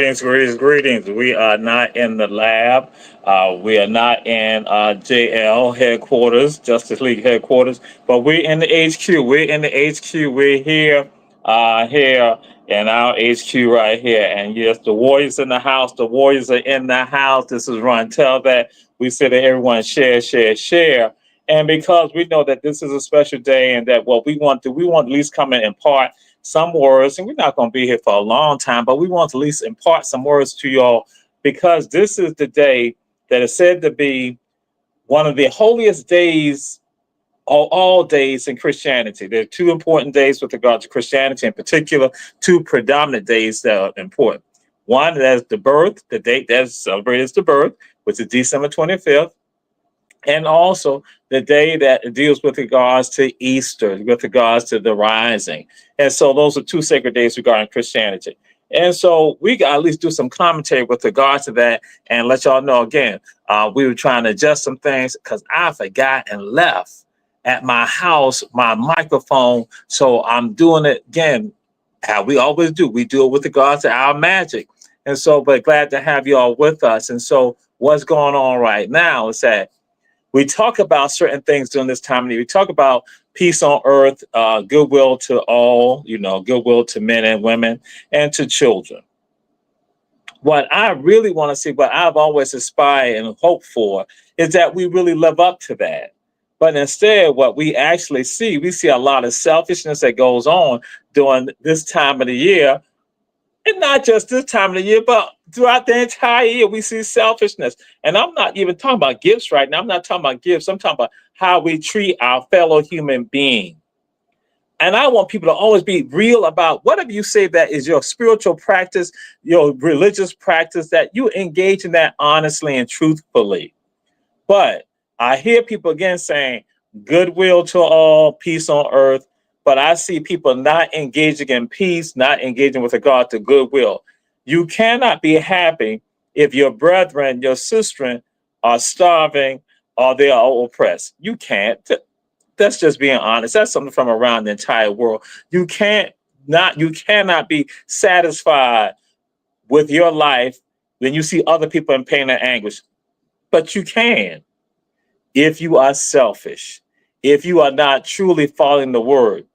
Greetings. We are not in the lab. We are not in JL headquarters, Justice League headquarters, but we're in the HQ. We're in the HQ. We're here in our HQ right here. And yes, the Warriors in the house. The Warriors are in the house. This is Ron. Tell that we say that everyone share. And because we know that this is a special day and that what we want to at least come in and impart some words, and we're not going to be here for a long time, but we want to at least impart some words to y'all because this is the day that is said to be one of the holiest days of all days in Christianity. There are two important days with regard to Christianity, in particular, two predominant days that are important. One, that's the birth, the date that's celebrated is the birth, which is December 25th. And also the day that deals with regards to Easter, with regards to the rising. And so those are two sacred days regarding Christianity. And so we got to at least do some commentary with regards to that and let y'all know again, we were trying to adjust some things because I forgot and left at my house my microphone. So I'm doing it again, how we always do. We do it with regards to our magic. And so, but glad to have y'all with us. And so what's going on right now is that we talk about certain things during this time of year. We talk about peace on earth, goodwill to all, goodwill to men and women and to children. What I really want to see, what I've always aspired and hoped for, is that we really live up to that. But instead, what we actually see, we see a lot of selfishness that goes on during this time of the year. And not just this time of the year, but throughout the entire year, we see selfishness. And I'm not even talking about gifts right now. I'm not talking about gifts. I'm talking about how we treat our fellow human being. And I want people to always be real about whatever you say that is your spiritual practice, your religious practice, that you engage in that honestly and truthfully. But I hear people again saying goodwill to all, peace on earth. But I see people not engaging in peace, not engaging with regard to goodwill. You cannot be happy if your brethren, your sistren are starving or they are oppressed. You can't. That's just being honest. That's something from around the entire world. You cannot be satisfied with your life when you see other people in pain and anguish. But you can if you are selfish, if you are not truly following the word.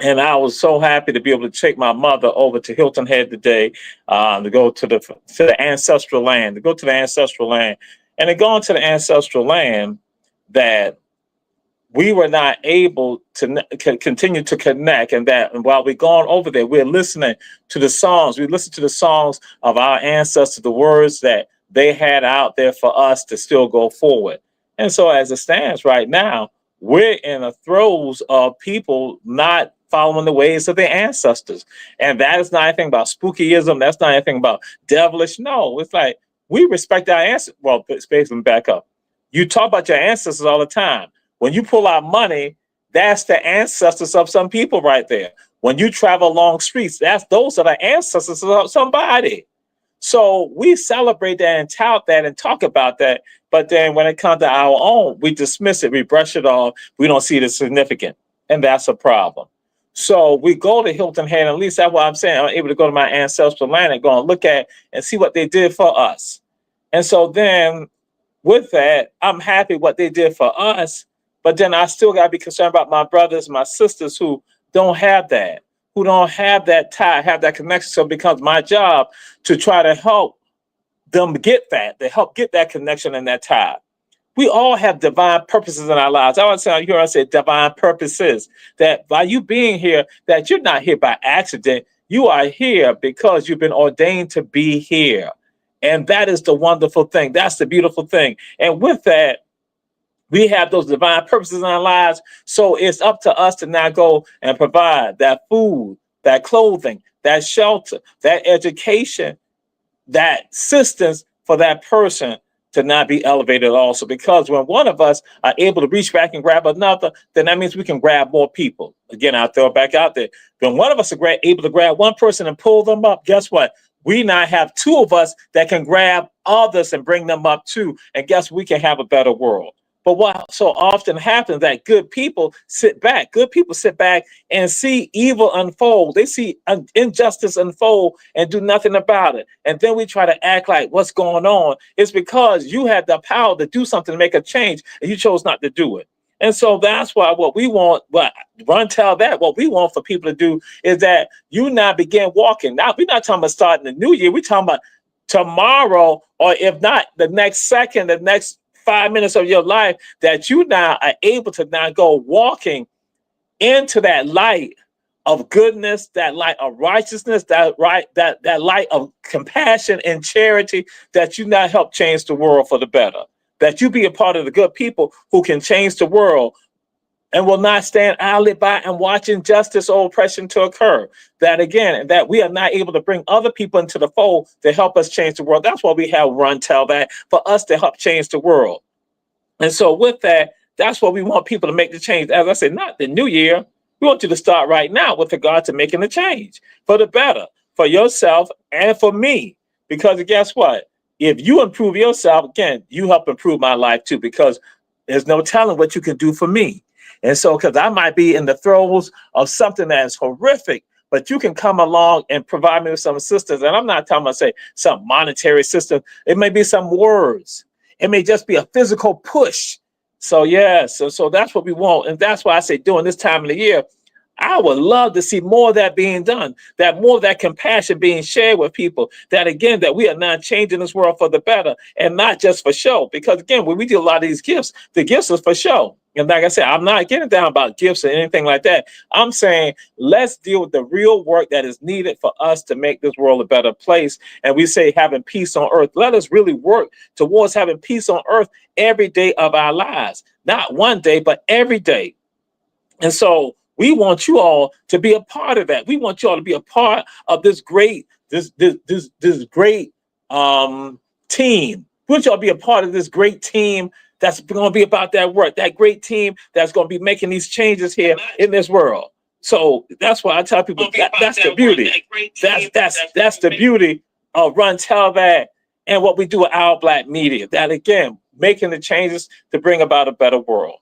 And I was so happy to be able to take my mother over to Hilton Head today to go to the ancestral land, and to go into the ancestral land that we were not able to continue to connect. And while we're going over there, we're listening to the songs. We listen to the songs of our ancestors, the words that they had out there for us to still go forward. And so as it stands right now, we're in the throes of people not following the ways of their ancestors. And that is not anything about spookyism. That's not anything about devilish. No, it's like we respect our ancestors. Well, basically, back up. You talk about your ancestors all the time. When you pull out money, that's the ancestors of some people right there. When you travel along streets, those are the ancestors of somebody. So we celebrate that and tout that and talk about that. But then when it comes to our own, we dismiss it, we brush it off. We don't see it as significant. And that's a problem. So we go to Hilton Head, at least that's what I'm saying. I'm able to go to my ancestral land and go and look at and see what they did for us. And so then with that, I'm happy what they did for us. But then I still got to be concerned about my brothers, my sisters who don't have that, who don't have that tie, have that connection. So it becomes my job to try to help them get that, to help get that connection and that tie. We all have divine purposes in our lives. I want to hear I say divine purposes, that by you being here, that you're not here by accident. You are here because you've been ordained to be here. And that is the wonderful thing. That's the beautiful thing. And with that, we have those divine purposes in our lives. So it's up to us to now go and provide that food, that clothing, that shelter, that education, that assistance for that person to not be elevated also. Because when one of us are able to reach back and grab another, then that means we can grab more people. Again, I'll throw it back out there. When one of us are able to grab one person and pull them up, guess what? We now have two of us that can grab others and bring them up too. And guess we can have a better world. But what so often happens that good people sit back. Good people sit back and see evil unfold. They see injustice unfold and do nothing about it. And then we try to act like what's going on. It's because you had the power to do something to make a change and you chose not to do it. And so that's why what we want, what Run Tell That, what we want for people to do is that you now begin walking. Now, we're not talking about starting the new year. We're talking about tomorrow, or if not, the next second, the next 5 minutes of your life, that you now are able to now go walking into that light of goodness, that light of righteousness, that light of compassion and charity, that you now help change the world for the better. That you be a part of the good people who can change the world and will not stand idly by and watch injustice or oppression to occur. That again, that we are not able to bring other people into the fold to help us change the world. That's why we have Run Tell That, for us to help change the world. And so with that, that's what we want people to make the change. As I said, not the new year. We want you to start right now with regard to making the change for the better, for yourself and for me. Because guess what? If you improve yourself, again, you help improve my life too, because there's no telling what you can do for me. And so, because I might be in the throes of something that is horrific, but you can come along and provide me with some assistance. And I'm not talking about, say, some monetary assistance. It may be some words. It may just be a physical push. So, yeah, so that's what we want. And that's why I say during this time of the year, I would love to see more of that being done, that more of that compassion being shared with people, that again, that we are not changing this world for the better and not just for show. Because again, when we do a lot of these gifts, the gifts is for show. And like I said, I'm not getting down about gifts or anything like that. I'm saying let's deal with the real work that is needed for us to make this world a better place. And we say having peace on earth. Let us really work towards having peace on earth every day of our lives. Not one day, but every day. And so we want you all to be a part of that. We want you all to be a part of this great, this great team. We want y'all to be a part of this great team that's going to be about that work, that great team that's going to be making these changes here in this world. So that's why I tell people that's the beauty. That's the beauty of Run Tell That and what we do at Our Black Media. That again, making the changes to bring about a better world.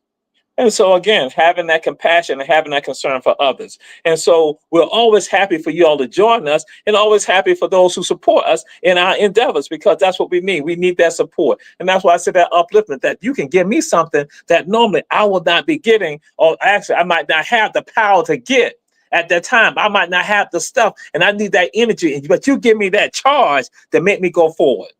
And so again, having that compassion and having that concern for others. And so we're always happy for you all to join us, and always happy for those who support us in our endeavors, because that's what we need. We need that support. And that's why I said that upliftment, that you can give me something that normally I will not be getting, or actually I might not have the power to get at that time. I might not have the stuff, and I need that energy, but you give me that charge to make me go forward.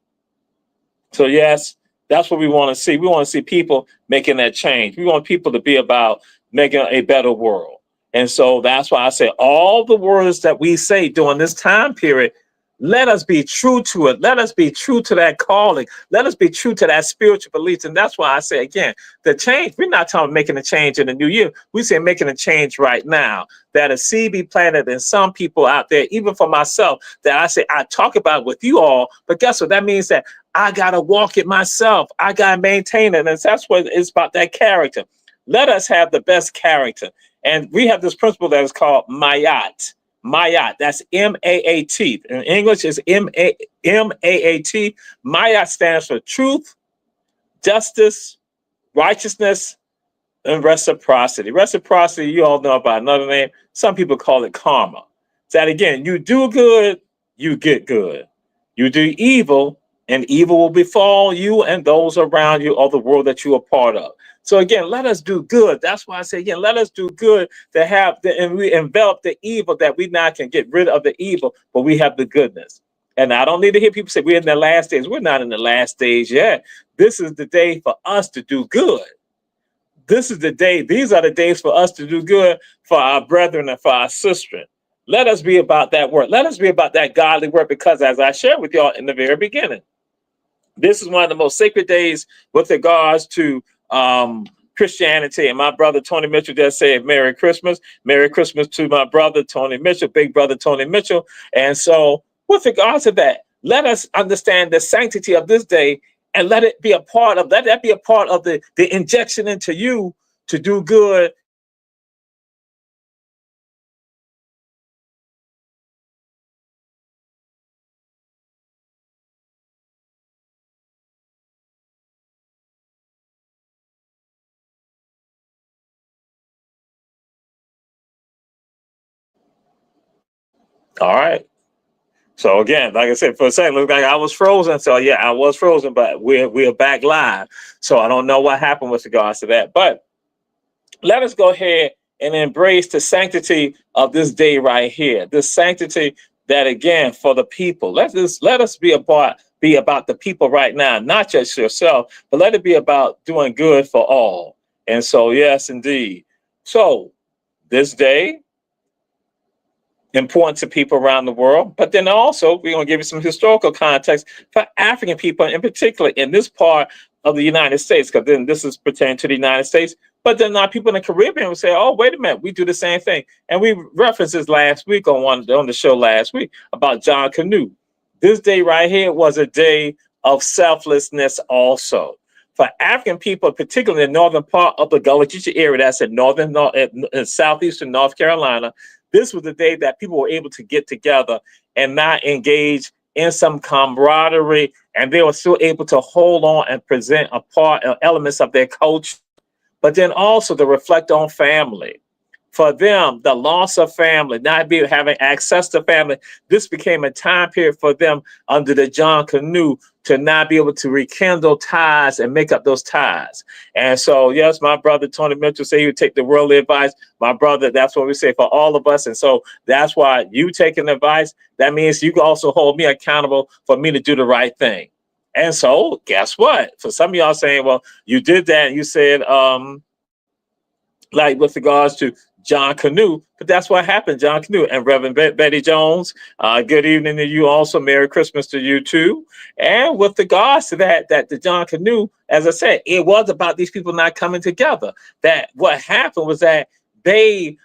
So yes, that's what we want to see. We want to see people making that change. We want people to be about making a better world. And so that's why I say all the words that we say during this time period, let us be true to it. Let us be true to that calling. Let us be true to that spiritual beliefs. And that's why I say again, the change, we're not talking about making a change in the new year. We say making a change right now. That a seed be planted in some people out there, even for myself, that I say I talk about with you all. But guess what? That means that I gotta walk it myself. I gotta maintain it. And that's what it's about, that character. Let us have the best character. And we have this principle that is called Mayat. Mayat. That's M-A-A-T. In English, is M-A-A-T. Mayat stands for truth, justice, righteousness, and reciprocity. Reciprocity, you all know about another name. Some people call it karma. That again, you do good, you get good. You do evil, and evil will befall you and those around you, or the world that you are part of. So again, let us do good. That's why I say again, let us do good to have the, and we envelop the evil, that we now can get rid of the evil, but we have the goodness. And I don't need to hear people say we're in the last days. We're not in the last days yet. This is the day for us to do good. This is the day. These are the days for us to do good for our brethren and for our sisters. Let us be about that work. Let us be about that godly work, because as I shared with y'all in the very beginning, this is one of the most sacred days with regards to Christianity. And my brother Tony Mitchell just said Merry Christmas. Merry Christmas to my brother Tony Mitchell, big brother Tony Mitchell. And so with regards to that, let us understand the sanctity of this day, and let it be a part of, let that be a part of the injection into you to do good All right. So again, like I said, for a second, it looked like I was frozen. So yeah, I was frozen, but we're back live. So I don't know what happened with regards to that. But let us go ahead and embrace the sanctity of this day right here. This sanctity that again for the people. Let us be about the people right now, not just yourself, but let it be about doing good for all. And so yes, indeed. So this day important to people around the world. But then also, we're going to give you some historical context for African people, in particular in this part of the United States, because then this is pertaining to the United States. But then people in the Caribbean will say, "Oh, wait a minute, we do the same thing." And we referenced this last week on the show last week about John Canoe. This day right here was a day of selflessness, also for African people, particularly in the northern part of the Gullah Geechee area. That's in southeastern North Carolina. This was the day that people were able to get together and not engage in some camaraderie, and they were still able to hold on and present a part elements of their culture, but then also to reflect on family. For them, the loss of family, not be having access to family, this became a time period for them under the John Canoe to not be able to rekindle ties and make up those ties. And so, yes, my brother Tony Mitchell said he would take the worldly advice. My brother, that's what we say for all of us. And so that's why you taking advice, that means you can also hold me accountable for me to do the right thing. And so, guess what? For some of y'all saying, well, you did that, and you said, like with regards to John Canoe, but that's what happened, John Canoe and Reverend Betty Jones. Good evening to you also. Merry Christmas to you too. And with regards to that the John Canoe, as I said, it was about these people not coming together. That what happened was that they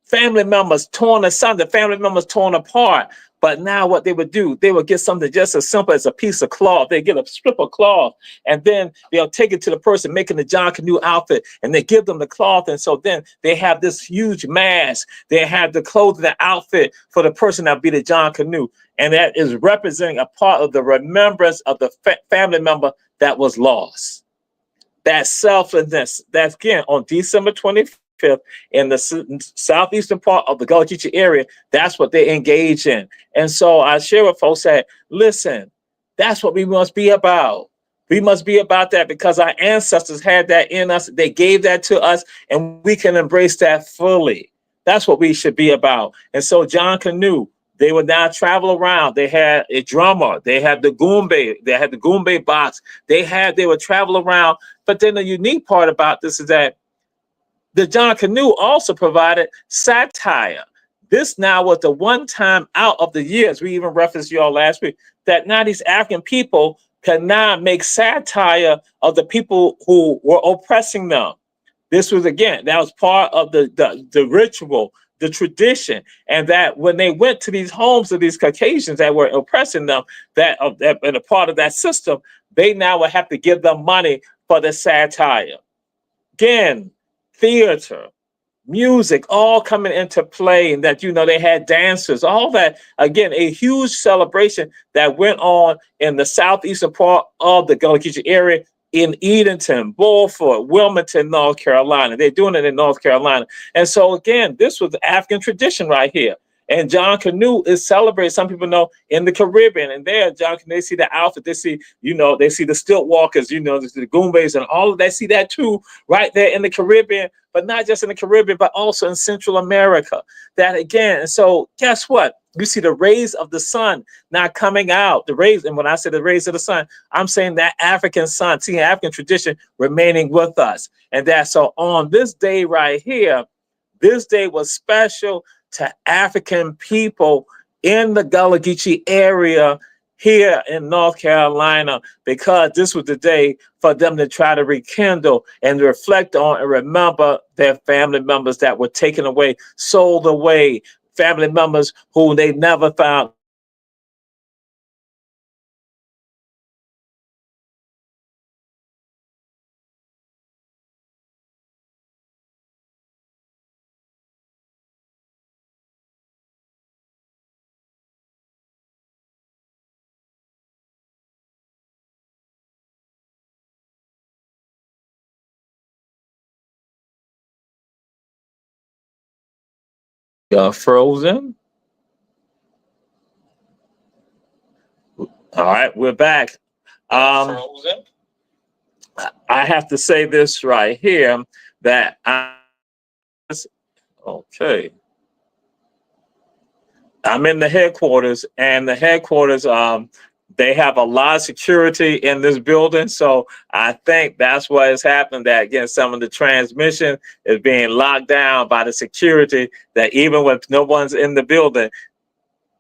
family members torn asunder, family members torn apart. But now what they would do, they would get something just as simple as a piece of cloth. They get a strip of cloth, and then they'll take it to the person making the John Canoe outfit, and they give them the cloth. And so then they have this huge mask. They have the clothing, the outfit for the person that be the John Canoe. And that is representing a part of the remembrance of the family member that was lost. That selflessness, that's again on December 25th in the southeastern part of the Gullah Geechee area. That's what they engage in. And so I share with folks that, listen, that's what we must be about. We must be about that because our ancestors had that in us. They gave that to us, and we can embrace that fully. That's what we should be about. And so John Canoe, they would now travel around. They had a drummer. They had the goombay. They had the goombay box. They would travel around. But then the unique part about this is that the John Canoe also provided satire. This now was the one time out of the years, we even referenced y'all last week, that now these African people could not make satire of the people who were oppressing them. This was again, that was part of the ritual, the tradition, and that when they went to these homes of these Caucasians that were oppressing them, and a part of that system, they now would have to give them money for the satire. Again, theater, music, all coming into play, and that they had dancers, all that. Again, a huge celebration that went on in the southeastern part of the Gullah Geechee area in Edenton, Beaufort, Wilmington, North Carolina. They're doing it in North Carolina. And so again, this was the African tradition right here. And John Canoe is celebrated. Some people know in the Caribbean, and there, John Canoe, they see the outfit, they see, they see the stilt walkers, the Goombas and all of that. See that too, right there in the Caribbean, but not just in the Caribbean, but also in Central America. That again, and so guess what? You see the rays of the sun now coming out. The rays, and when I say the rays of the sun, I'm saying that African sun, see African tradition remaining with us. And that so on this day right here, this day was special to African people in the Gullah Geechee area here in North Carolina, because this was the day for them to try to rekindle and reflect on and remember their family members that were taken away, sold away, family members who they never found. Frozen. All right, we're back. Um, I have to say this right here that okay. I'm in the headquarters, and the headquarters, they have a lot of security in this building. So I think that's what has happened. That again, some of the transmission is being locked down by the security. That even when no one's in the building,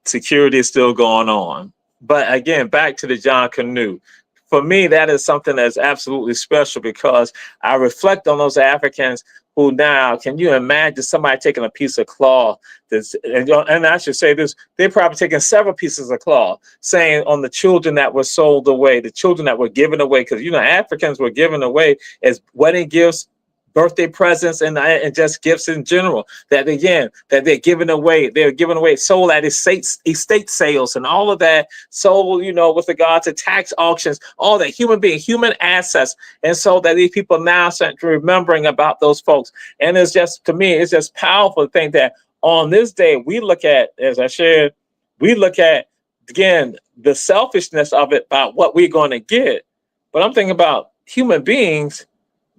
security is still going on. But again, back to the John Canoe. For me, that is something that's absolutely special because I reflect on those Africans who now, can you imagine somebody taking a piece of cloth that's, and I should say this, they're probably taking several pieces of cloth, saying on the children that were sold away, the children that were given away, because Africans were given away as wedding gifts, birthday presents, and just gifts in general. That again, that they're giving away, sold at estate sales and all of that, sold, with regard to tax auctions, all that human assets. And so that these people now start remembering about those folks. And it's just, to me, it's just powerful to think that on this day, we look at, as I shared, we look at, again, the selfishness of it about what we're going to get. But I'm thinking about human beings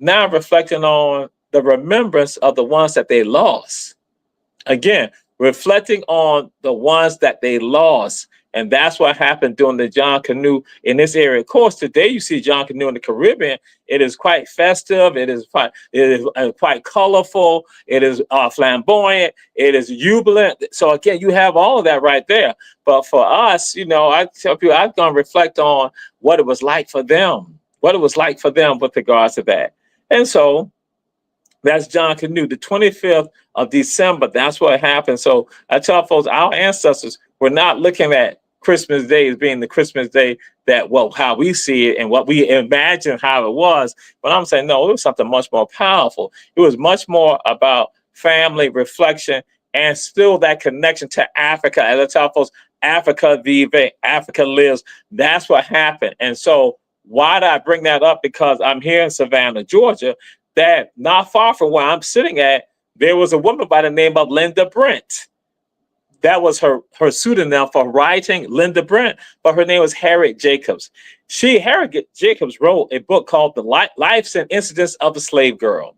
now reflecting on the remembrance of the ones that they lost. Again, reflecting on the ones that they lost. And that's what happened during the John Canoe in this area. Of course, today you see John Canoe in the Caribbean. It is quite festive. It is quite colorful. It is flamboyant. It is jubilant. So again, you have all of that right there. But for us, I tell people, I'm going to reflect on what it was like for them. What it was like for them with regards to that. And so that's John Canoe, the 25th of December. That's what happened. So I tell folks, our ancestors were not looking at Christmas Day as being the Christmas Day that, how we see it and what we imagine how it was. But I'm saying, no, it was something much more powerful. It was much more about family reflection and still that connection to Africa. As I tell folks, Africa vive, Africa lives. That's what happened. And so why did I bring that up? Because I'm here in Savannah, Georgia, that not far from where I'm sitting at, there was a woman by the name of Linda Brent. That was her pseudonym for writing, Linda Brent, but her name was Harriet Jacobs. Harriet Jacobs wrote a book called The Lives and Incidents of a Slave Girl.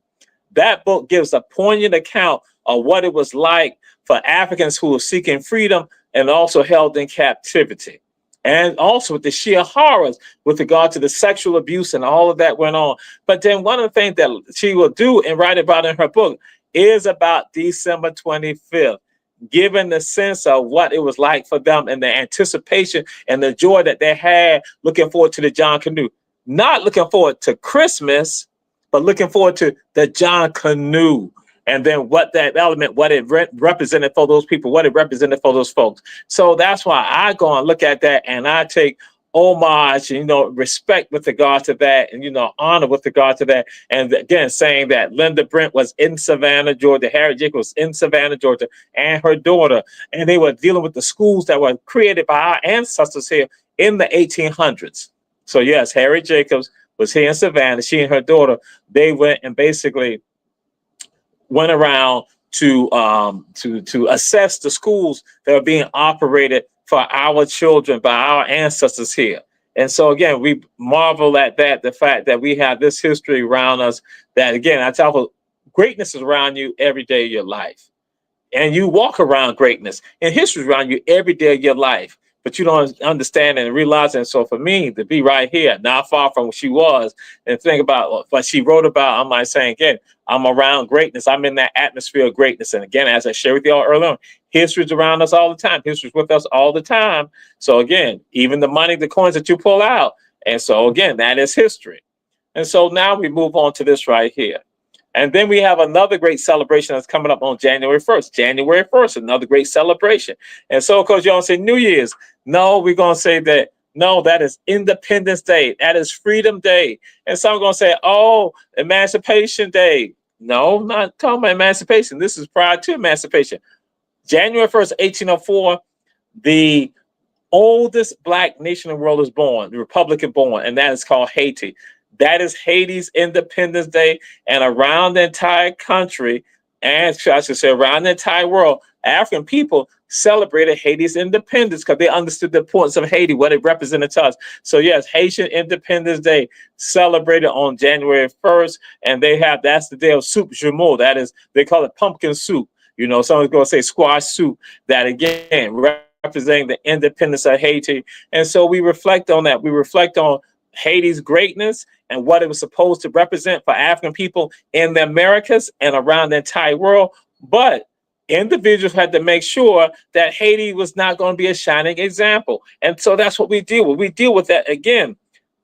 That book gives a poignant account of what it was like for Africans who were seeking freedom and also held in captivity. And also with the sheer horrors with regard to the sexual abuse and all of that went on. But then one of the things that she will do and write about in her book is about December 25th, given the sense of what it was like for them and the anticipation and the joy that they had looking forward to the John Canoe. Not looking forward to Christmas, but looking forward to the John Canoe. And then what that element, what it represented for those people, what it represented for those folks. So that's why I go and look at that and I take homage, respect with regard to that and, honor with regard to that. And again, saying that Linda Brent was in Savannah, Georgia, Harriet Jacobs was in Savannah, Georgia, and her daughter. And they were dealing with the schools that were created by our ancestors here in the 1800s. So yes, Harriet Jacobs was here in Savannah. She and her daughter, they went and basically went around to assess the schools that are being operated for our children by our ancestors here. And so again, we marvel at that, the fact that we have this history around us that, again, I tell people, greatness is around you every day of your life. And you walk around greatness and history is around you every day of your life. But you don't understand and realize it. So for me to be right here, not far from where she was, and think about what she wrote about, I'm like saying, again, I'm around greatness. I'm in that atmosphere of greatness. And again, as I shared with y'all earlier on, history is around us all the time. History is with us all the time. So again, even the money, the coins that you pull out. And so again, that is history. And so now we move on to this right here. And then we have another great celebration that's coming up on January 1st. January 1st, another great celebration. And so, of course, you don't say New Year's. No, we're going to say that, no, that is Independence Day. That is Freedom Day. And some are going to say, oh, Emancipation Day. No, not talking about emancipation. This is prior to emancipation. January 1st, 1804, the oldest Black nation in the world is born, the Republican born, and that is called Haiti. That is Haiti's Independence Day. And around the entire country, and I should say around the entire world, African people celebrated Haiti's independence because they understood the importance of Haiti, what it represented to us. So yes, Haitian Independence Day celebrated on January 1st, and that's the day of soup jumeau. That is, they call it pumpkin soup. You know, someone's going to say squash soup. That again representing the independence of Haiti. And so we reflect on that. We reflect on Haiti's greatness and what it was supposed to represent for African people in the Americas and around the entire world. But individuals had to make sure that Haiti was not going to be a shining example. And so that's what we deal with. We deal with that again.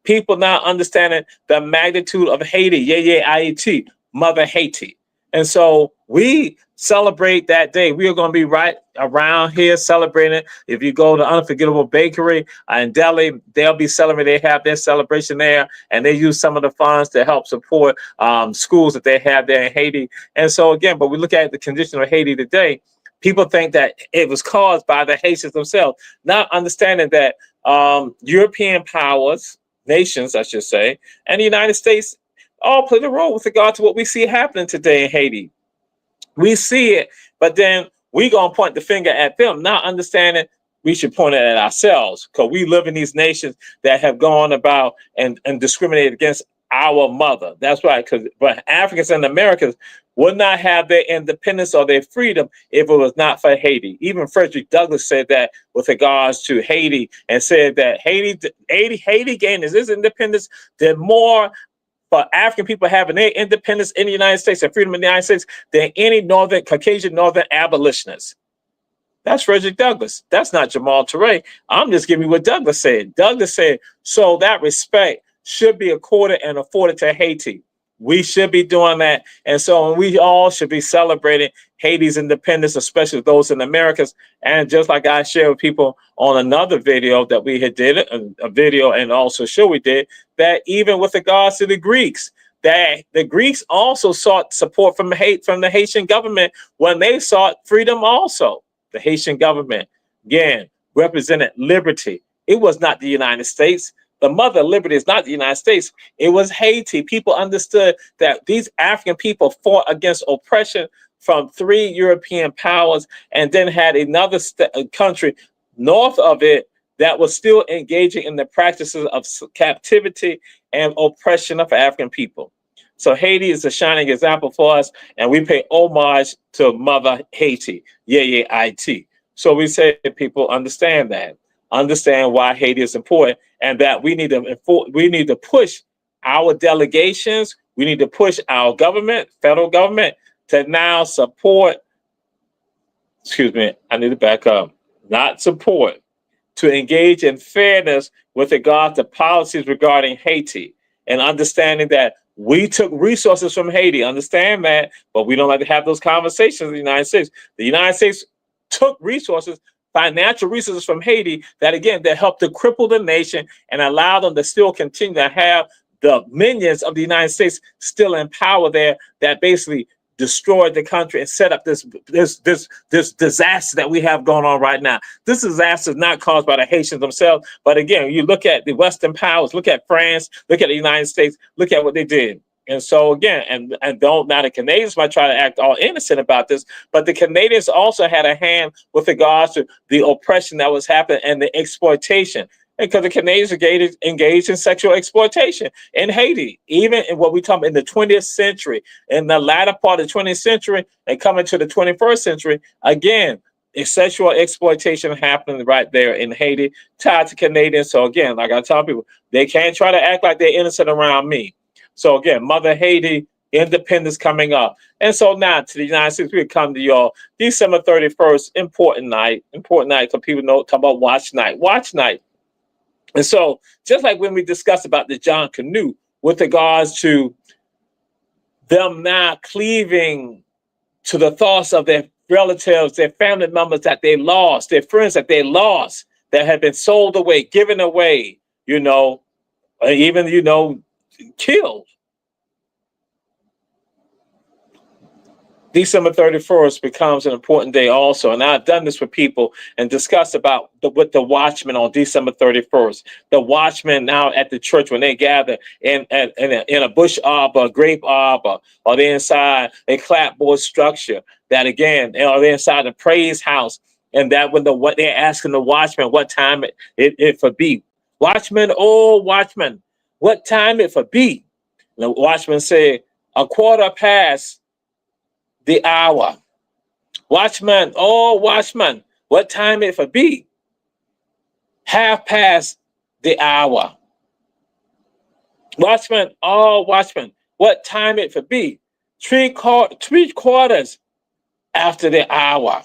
People not understanding the magnitude of Haiti, Haiti, Mother Haiti. And so we celebrate that day. We are going to be right around here celebrating. If you go to Unforgettable Bakery in Delhi, they'll be celebrating. They have their celebration there, and they use some of the funds to help support schools that they have there in Haiti. And so again, but we look at the condition of Haiti today. People think that it was caused by the Haitians themselves, not understanding that European powers, nations, I should say, and the United States all played a role with regard to what we see happening today in Haiti. We see it, but then we gonna point the finger at them, not understanding we should point it at ourselves, because we live in these nations that have gone about and discriminated against our mother. That's right, but Africans and Americans would not have their independence or their freedom if it was not for Haiti. Even Frederick Douglass said that with regards to Haiti, and said that Haiti gained its independence, then more for African people having their independence in the United States and freedom in the United States than any Caucasian northern abolitionist. That's Frederick Douglass. That's not Jamal Touré. I'm just giving you what Douglass said. Douglass said, so that respect should be accorded and afforded to Haiti. We should be doing that. And so we all should be celebrating Haiti's independence, especially those in the Americas. And just like I shared with people on another video that we had did, a video and also show we did, that even with regards to the Greeks, that the Greeks also sought support from the Haitian government when they sought freedom also. The Haitian government, again, represented liberty. It was not the United States. The mother of liberty is not the United States. It was Haiti. People understood that these African people fought against oppression from 3 European powers, and then had another country north of it that was still engaging in the practices of captivity and oppression of African people. So Haiti is a shining example for us, and we pay homage to Mother Haiti, Haiti. So we say that people understand that. Understand why Haiti is important, and that we need to push our delegations, we need to push our government, federal government, to now support, excuse me, I need to back up, not support, to engage in fairness with regard to policies regarding Haiti, and understanding that we took resources from Haiti, understand that, but we don't like to have those conversations in the United States. The United States took resources, financial resources from Haiti that, again, that helped to cripple the nation and allow them to still continue to have the minions of the United States still in power there, that basically destroyed the country and set up this disaster that we have going on right now. This disaster is not caused by the Haitians themselves, but again, you look at the Western powers, look at France, look at the United States, look at what they did. And so again, and don't, now the Canadians might try to act all innocent about this, but the Canadians also had a hand with regards to the oppression that was happening and the exploitation. Because the Canadians engaged in sexual exploitation in Haiti, even in what we talk about in the 20th century, in the latter part of the 20th century and coming to the 21st century, again, sexual exploitation happening right there in Haiti, tied to Canadians. So again, like I tell people, they can't try to act like they're innocent around me. So again, Mother Haiti, independence coming up. And so now to the United States, we come to y'all December 31st, important night because people know, talk about watch night. And so just like when we discussed about the John Canoe with regards to them now cleaving to the thoughts of their relatives, their family members that they lost, their friends that they lost, that had been sold away, given away, even, killed. December 31st becomes an important day also. And I've done this with people and discussed about with the watchmen on December 31st. The watchmen now at the church, when they gather in a bush arbor, a grape arbor, or they're inside a clapboard structure, that again, or they're inside a praise house, And that when what they're asking the watchman, what time it for be. Watchman, oh watchman, what time it for be? And the watchman said, a quarter past the hour. Watchman, oh watchman, what time it for be? Half past the hour. Watchman, oh watchman, what time it for be? Three quarters after the hour.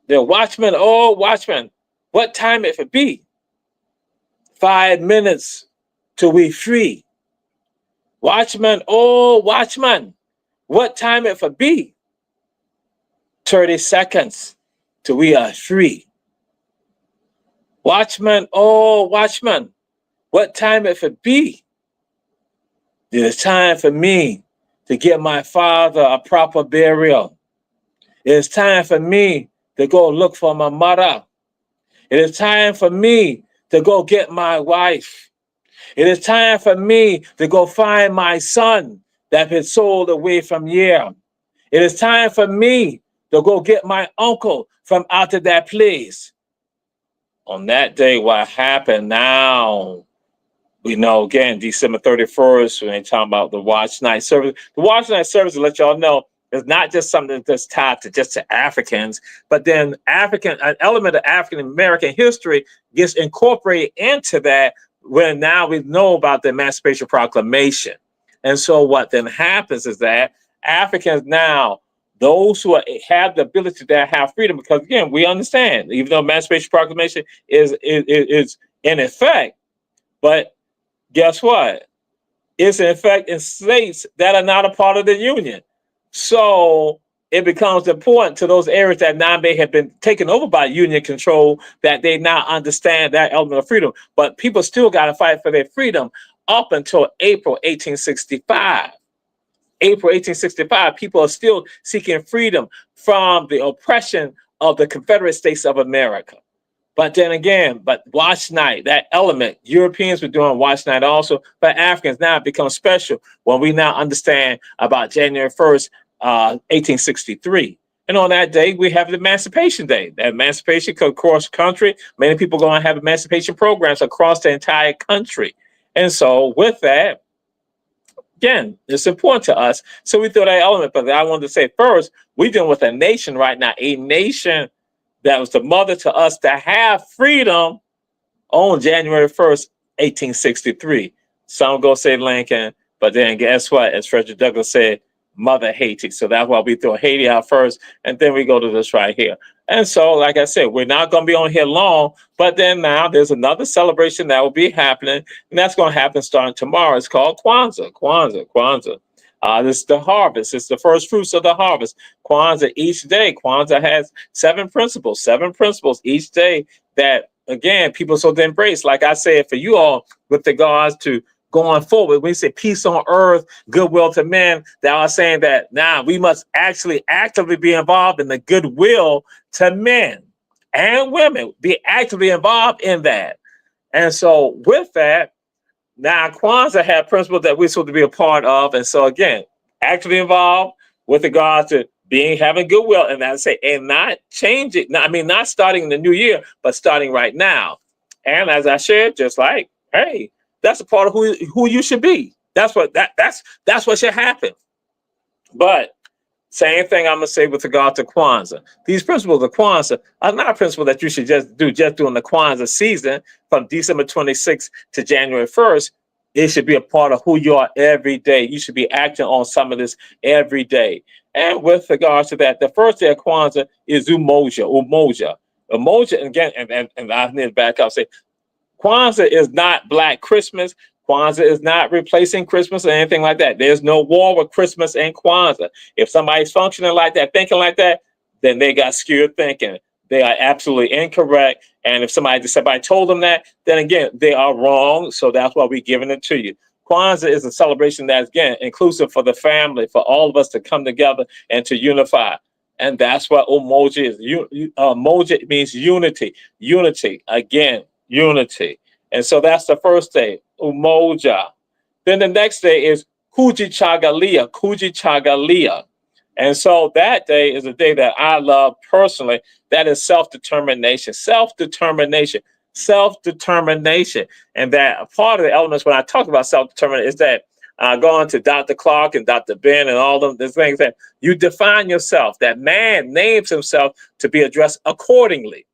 The watchman, oh watchman, what time it for be? 5 minutes till we free. Watchman, oh watchman, what time it for be? 30 seconds till we are free. Watchman, oh watchman, what time it for be? It is time for me to give my father a proper burial. It is time for me to go look for my mother. It is time for me to go get my wife. It is time for me to go find my son that been sold away from here. It is time for me to go get my uncle from out of that place. On that day, what happened now? We know again, December 31st, when they talk about the watch night service. The watch night service, to let y'all know, is not just something that's tied to just to Africans, but then an element of African American history gets incorporated into that when now we know about the Emancipation Proclamation. And so what then happens is that Africans now, those who have the ability to have freedom, because again, we understand, even though Emancipation Proclamation is in effect, but guess what? It's in effect in states that are not a part of the Union. So it becomes important to those areas that now may have been taken over by Union control that they now understand that element of freedom. But people still got to fight for their freedom up until April 1865. April 1865, people are still seeking freedom from the oppression of the Confederate States of America. But then again, watch night, that element, Europeans were doing watch night also, but Africans now become special when we now understand about January 1st, 1863. And on that day, we have the Emancipation Day. That emancipation across country, many people are going to have emancipation programs across the entire country. And so with that, again, it's important to us. So we throw that element, but I wanted to say first, we're dealing with a nation right now, a nation that was the mother to us to have freedom on January 1st, 1863. Some go say Lincoln, but then guess what? As Frederick Douglass said, Mother Haiti. So that's why we throw Haiti out first, and then we go to this right here. And so, like I said, we're not going to be on here long, but then now there's another celebration that will be happening, and that's going to happen starting tomorrow. It's called Kwanzaa. This is the harvest. It's the first fruits of the harvest. Kwanzaa, each day, Kwanzaa has seven principles each day that, again, people so to embrace. Like I said, for you all, with regards to going forward, when we say peace on earth, goodwill to men, that are saying that now we must actually actively be involved in the goodwill to men and women, be actively involved in that. And so with that, now, Kwanzaa had principles that we're supposed to be a part of. And so, again, actively involved with regards to having goodwill, and that's say, and not change it. Not starting in the new year, but starting right now. And as I shared, just like, hey, that's a part of who you should be. That's what should happen. But same thing I'm gonna say with regard to Kwanzaa. These principles of Kwanzaa are not principles that you should just during the Kwanzaa season from December 26th to January 1st. It should be a part of who you are every day. You should be acting on some of this every day. And with regards to that, the first day of Kwanzaa is Umoja. Umoja, again, and I need to back up, say Kwanzaa is not Black Christmas. Kwanzaa is not replacing Christmas or anything like that. There's no war with Christmas and Kwanzaa. If somebody's functioning like that, thinking like that, then they got skewed thinking. They are absolutely incorrect. And if somebody told them that, then again, they are wrong. So that's why we're giving it to you. Kwanzaa is a celebration that's, again, inclusive for the family, for all of us to come together and to unify. And that's what Umoja is. Umoja means unity. Unity, again, unity. And so that's the first day, Umoja. Then the next day is Kujichagulia. And so that day is a day that I love personally. That is self-determination, self-determination, self-determination. And that part of the elements when I talk about self-determination is that going to Dr. Clark and Dr. Ben and all of the things that you define yourself, that man names himself to be addressed accordingly.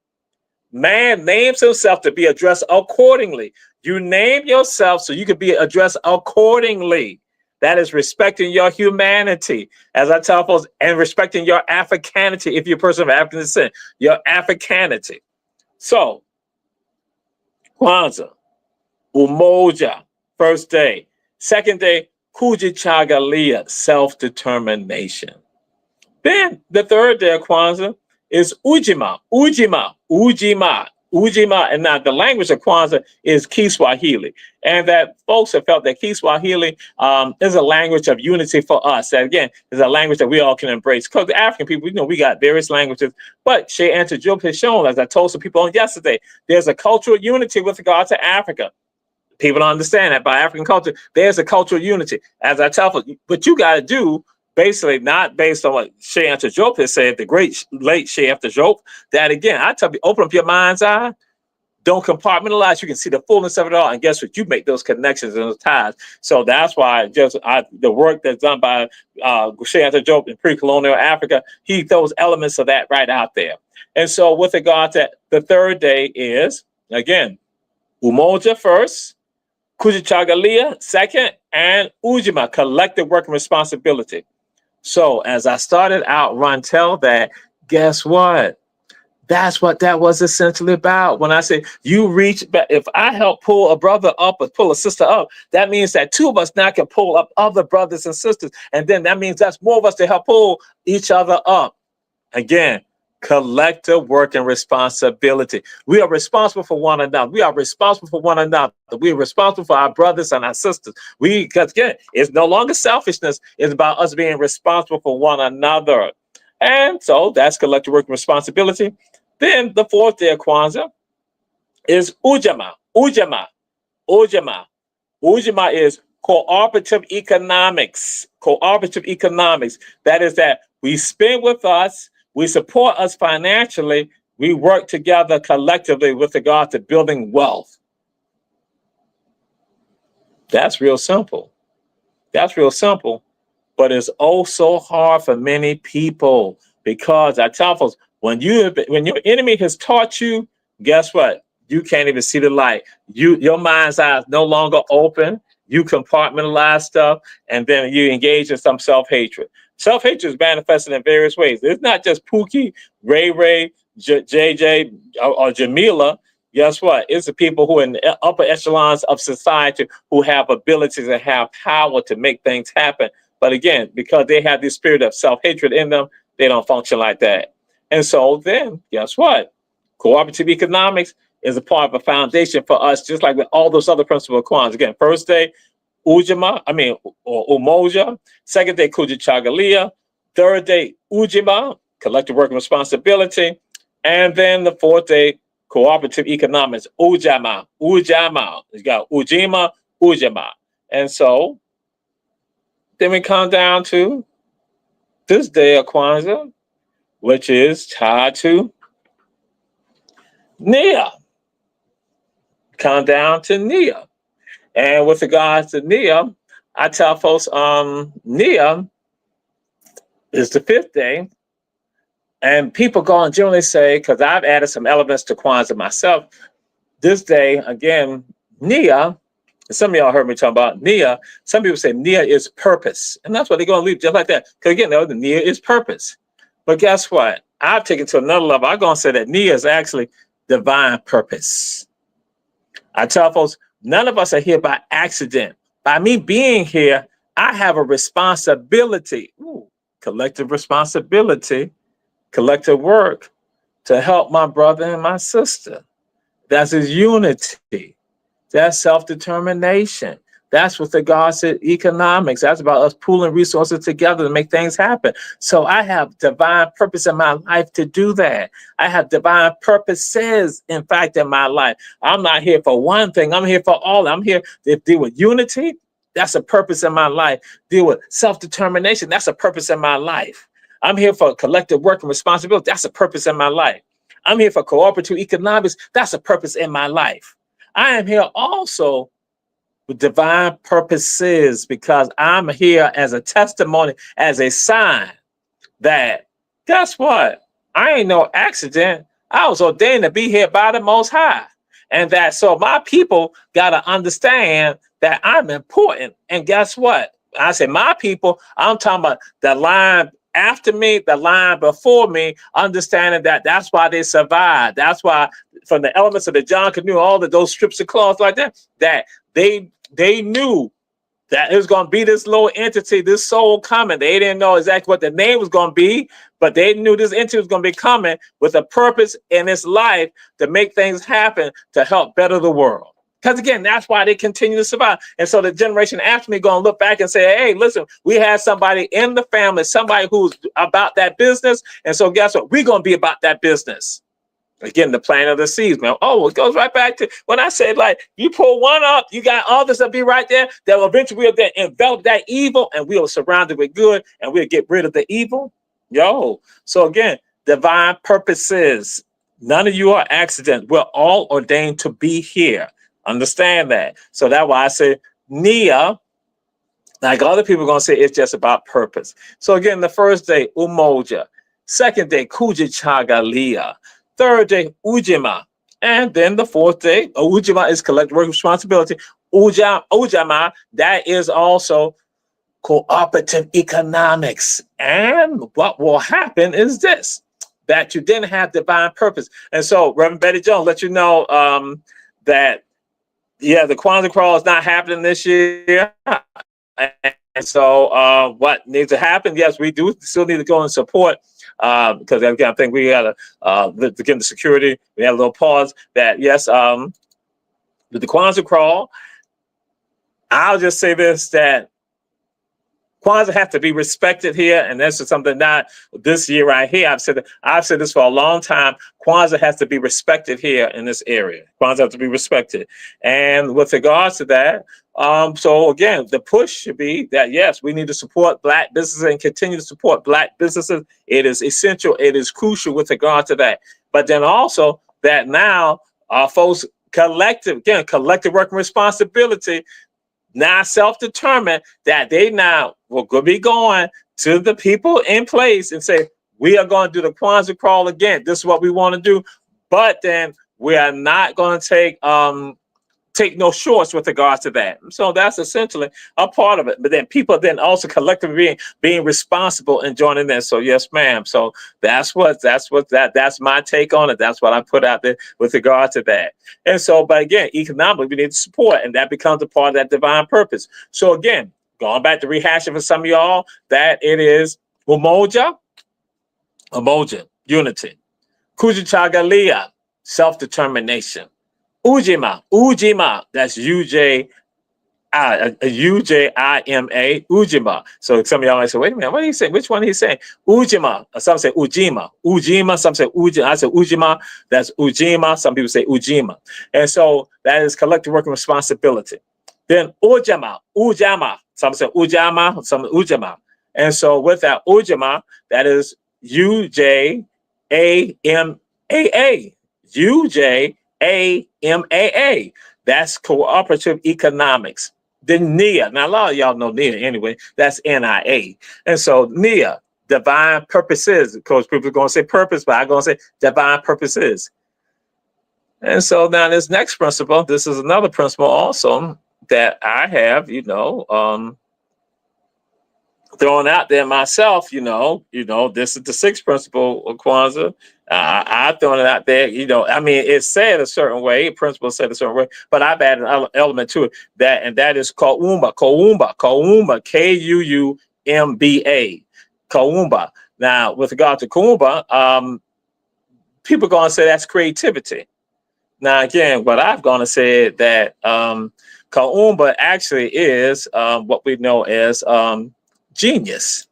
Man names himself to be addressed accordingly. You name yourself so you can be addressed accordingly. That is respecting your humanity, as I tell folks, and respecting your Africanity if you're a person of African descent, your Africanity. So, Kwanzaa, Umoja, first day. Second day, Kujichagulia, self-determination. Then the third day of Kwanzaa is Ujima, Ujima, Ujima, Ujima. And now the language of Kwanzaa is Kiswahili. And that folks have felt that Kiswahili is a language of unity for us. That again is a language that we all can embrace. Because the African people, you know, we got various languages. But Shea Antijup has shown, as I told some people on yesterday, there's a cultural unity with regard to Africa. People don't understand that by African culture, there's a cultural unity. As I tell folks, what you got to do, basically not based on what Shea Antijup has said, the great late Shea Antijup, that again, I tell you, open up your mind's eye, don't compartmentalize. You can see the fullness of it all. And guess what? You make those connections and those ties. So that's why the work that's done by Shea Antijup in pre-colonial Africa, he throws elements of that right out there. And so with regard to the third day is, again, Umoja first, Kujichagulia second, and Ujima, collective work and responsibility. So as I started out, Rontel, that guess what? That's what that was essentially about. When I say you reach back, if I help pull a brother up or pull a sister up, that means that two of us now can pull up other brothers and sisters. And then that means that's more of us to help pull each other up. Again, collective work and responsibility. We are responsible for one another. We are responsible for one another. We are responsible for our brothers and our sisters. Because again, it's no longer selfishness. It's about us being responsible for one another. And so that's collective work and responsibility. Then the fourth day of Kwanzaa is Ujima. Ujima. Ujima. Ujima is cooperative economics. Cooperative economics. That is that we spend with us, we support us financially, we work together collectively with regard to building wealth. That's real simple. That's real simple. But it's oh so hard for many people because I tell folks, when your enemy has taught you, guess what? You can't even see the light. Your mind's eye is no longer open. You compartmentalize stuff, and then you engage in some self-hatred. Self-hatred is manifested in various ways. It's not just Pookie, Ray, JJ, or Jamila. Guess what? It's the people who are in the upper echelons of society who have abilities and have power to make things happen. But again, because they have this spirit of self-hatred in them, they don't function like that. And so then, guess what? Cooperative economics is a part of a foundation for us, just like with all those other principles of Kwanzaa. Again, first day, or Umoja. Second day, Kujichagulia. Third day, Ujima, collective work and responsibility. And then the fourth day, cooperative economics, Ujama. You got Ujima, Ujima. And so then we come down to this day of Kwanzaa, which is tied to Nia. Come down to Nia. And with regards to Nia, I tell folks, Nia is the fifth day. And people go and generally say, because I've added some elements to Kwanzaa myself, this day, again, Nia, some of y'all heard me talk about Nia. Some people say Nia is purpose. And that's what they're going to leave just like that. Because again, the Nia is purpose. But guess what? I've taken it to another level. I'm going to say that Nia is actually divine purpose. I tell folks, none of us are here by accident. By me being here, I have a responsibility, collective responsibility, collective work to help my brother and my sister. That's his unity. That's self-determination. That's with regards to economics. That's about us pooling resources together to make things happen. So I have divine purpose in my life to do that. I have divine purposes, in fact, in my life. I'm not here for one thing. I'm here for all. I'm here to deal with unity. That's a purpose in my life. Deal with self-determination. That's a purpose in my life. I'm here for collective work and responsibility. That's a purpose in my life. I'm here for cooperative economics. That's a purpose in my life. I am here also with divine purposes because I'm here as a testimony, as a sign that, guess what? I ain't no accident. I was ordained to be here by the Most High. And that so my people got to understand that I'm important. And guess what? I say my people, I'm talking about the line after me, the line before me, understanding that that's why they survived. That's why from the elements of the John Canoe, all of those strips of cloth like that they knew that it was going to be this little entity, this soul coming. They didn't know exactly what the name was going to be, but they knew this entity was going to be coming with a purpose in its life to make things happen to help better the world. Because again, that's why they continue to survive. And so the generation after me going to look back and say, hey, listen, we had somebody in the family, somebody who's about that business. And so guess what? We're going to be about that business. Again, the plan of the seeds, man. Oh, it goes right back to when I said, like, you pull one up, you got others that be right there that will eventually we'll then envelop that evil and we'll surround it with good and we'll get rid of the evil. So again, divine purposes. None of you are accidents. We're all ordained to be here. Understand that. So that's why I say Nia, like other people are going to say, it's just about purpose. So again, the first day, Umoja. Second day, Kujachagalia. Third day, Ujima. And then the fourth day, Ujima is collective work responsibility. Ujama, that is also cooperative economics. And what will happen is this, that you didn't have divine purpose. And so Reverend Betty Jones let you know that, yeah, the Kwanzaa crawl is not happening this year. And so what needs to happen? Yes, we do still need to go and support because again, I think we got to get the security. We had a little pause that, yes, with the Kwanzaa crawl, I'll just say this, that Kwanzaa have to be respected here, and this is something not this year right here. I've said this for a long time. Kwanzaa has to be respected here in this area. Kwanzaa has to be respected, and with regards to that, so again, the push should be that yes, we need to support Black businesses and continue to support Black businesses. It is essential. It is crucial with regard to that. But then also that now folks collective work and responsibility. Now self-determined that they now will be going to the people in place and say, we are going to do the Kwanzaa crawl again. This is what we want to do. But then we are not going to take no shorts with regards to that. So that's essentially a part of it. But then people then also collectively being responsible and joining in. So yes, ma'am. So that's my take on it. That's what I put out there with regard to that. And so, but again, economically, we need to support, and that becomes a part of that divine purpose. So again, going back to rehashing for some of y'all, that it is Umoja, unity. Kujachagalia, self-determination. Ujima, that's UJIMA, Ujima. So some of y'all might say, wait a minute, what are you saying? Which one are you saying? Ujima. Some say Ujima, some say Ujima. I say Ujima, that's Ujima. Some people say Ujima. And so that is collective work and responsibility. Then Ujama, some say Ujama, some Ujama. And so with that Ujima, that is UJAMAA. UJAMAA. That's cooperative economics. Then NIA. Now, a lot of y'all know NIA anyway. That's NIA. And so NIA, divine purposes. Of course, people are going to say purpose, but I'm going to say divine purposes. And so now this next principle, this is another principle also that I have, thrown out there myself, this is the sixth principle of Kwanzaa. I've thrown it out there, it's said a certain way, principle said a certain way, but I've added an element to it, that is Kuumba, Kuumba, Kuumba. Now, with regard to Kuumba, people are going to say that's creativity. Now, again, what I've going to say that Kuumba actually is what we know as genius.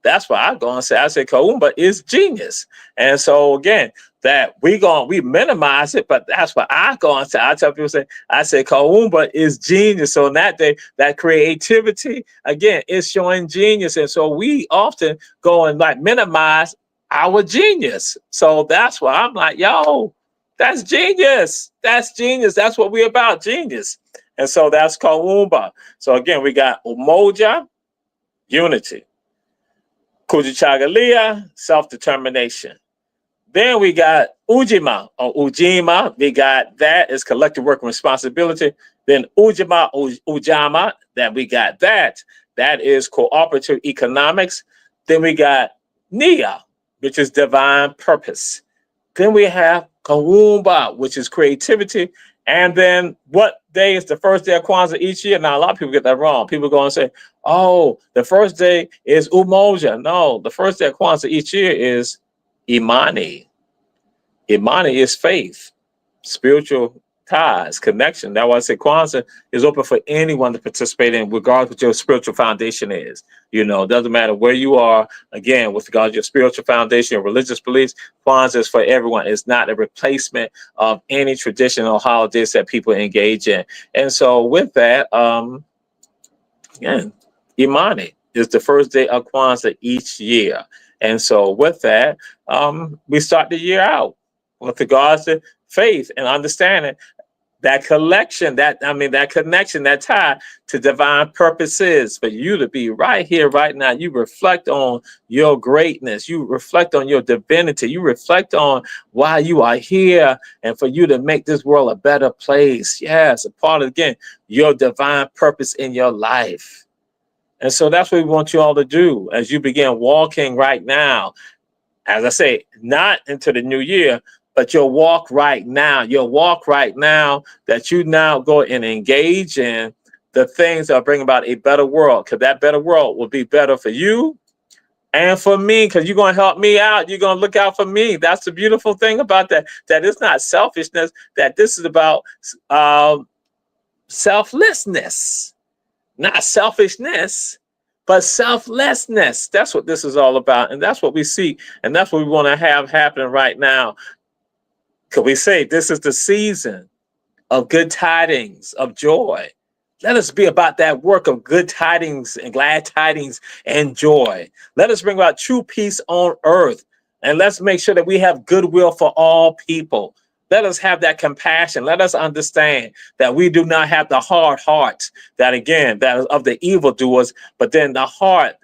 That's why I go and say, I say Kaumba is genius. And so again, that we minimize it, but that's what I go and say. I tell people, I say Kaumba is genius. So in that day, that creativity again is showing genius. And so we often go and like minimize our genius. So that's why I'm like, yo, that's genius. That's genius. That's what we're about, genius. And so that's Kaumba. So again, we got Umoja, unity. Kujichagulia, self-determination. Then we got Ujima or Ujima. We got that is collective work and responsibility. Then Ujama, that we got that. That is cooperative economics. Then we got Nia, which is divine purpose. Then we have Kaumba, which is creativity. And then what day is the first day of Kwanzaa each year? Now, a lot of people get that wrong. People go and say, oh, the first day is Umoja. No, the first day of Kwanzaa each year is Imani. Imani is faith, spiritual ties, connection. That's why I say Kwanzaa is open for anyone to participate in, regardless of what your spiritual foundation is. You know, it doesn't matter where you are. Again, with regard to your spiritual foundation, your religious beliefs, Kwanzaa is for everyone. It's not a replacement of any traditional holidays that people engage in. And so with that, again, Imani is the first day of Kwanzaa each year. And so with that, we start the year out with regards to faith and understanding that connection, that connection, that tie to divine purposes for you to be right here, right now. You reflect on your greatness. You reflect on your divinity. You reflect on why you are here and for you to make this world a better place. Yes, a part of, again, your divine purpose in your life. And so that's what we want you all to do as you begin walking right now. As I say, not into the new year, but your walk right now, that you now go and engage in the things that bring about a better world, because that better world will be better for you and for me, because you're going to help me out. You're going to look out for me. That's the beautiful thing about that it's not selfishness, that this is about selflessness, not selfishness, but selflessness. That's what this is all about. And that's what we see. And that's what we want to have happening right now. Could we say this is the season of good tidings, of joy? Let us be about that work of good tidings and glad tidings and joy. Let us bring about true peace on earth. And let's make sure that we have goodwill for all people. Let us have that compassion. Let us understand that we do not have the hard heart that is of the evildoers, but then the heart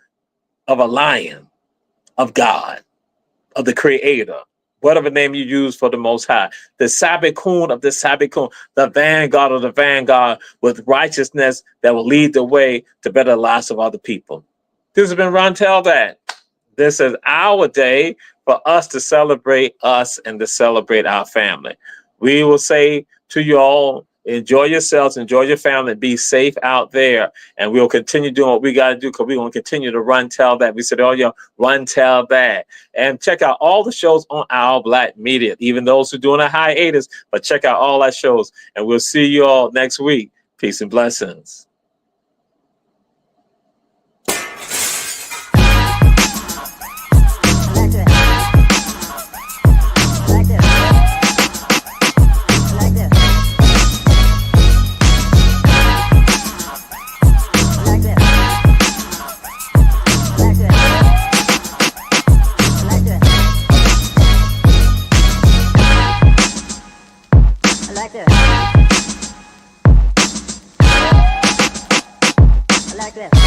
of a lion, of God, of the Creator. Whatever name you use for the Most High, the Sabikun of the Sabikun, the vanguard of the vanguard, with righteousness that will lead the way to better lives of other people. This has been Ron Tell That. This is our day for us to celebrate us and to celebrate our family. We will say to you all, enjoy yourselves, enjoy your family, be safe out there. And we'll continue doing what we got to do, because we're going to continue to Run Tell That. We said, oh, yeah, Run Tell That. And check out all the shows on Our Black Media, even those who are doing a hiatus, but check out all our shows. And we'll see you all next week. Peace and blessings. Like that.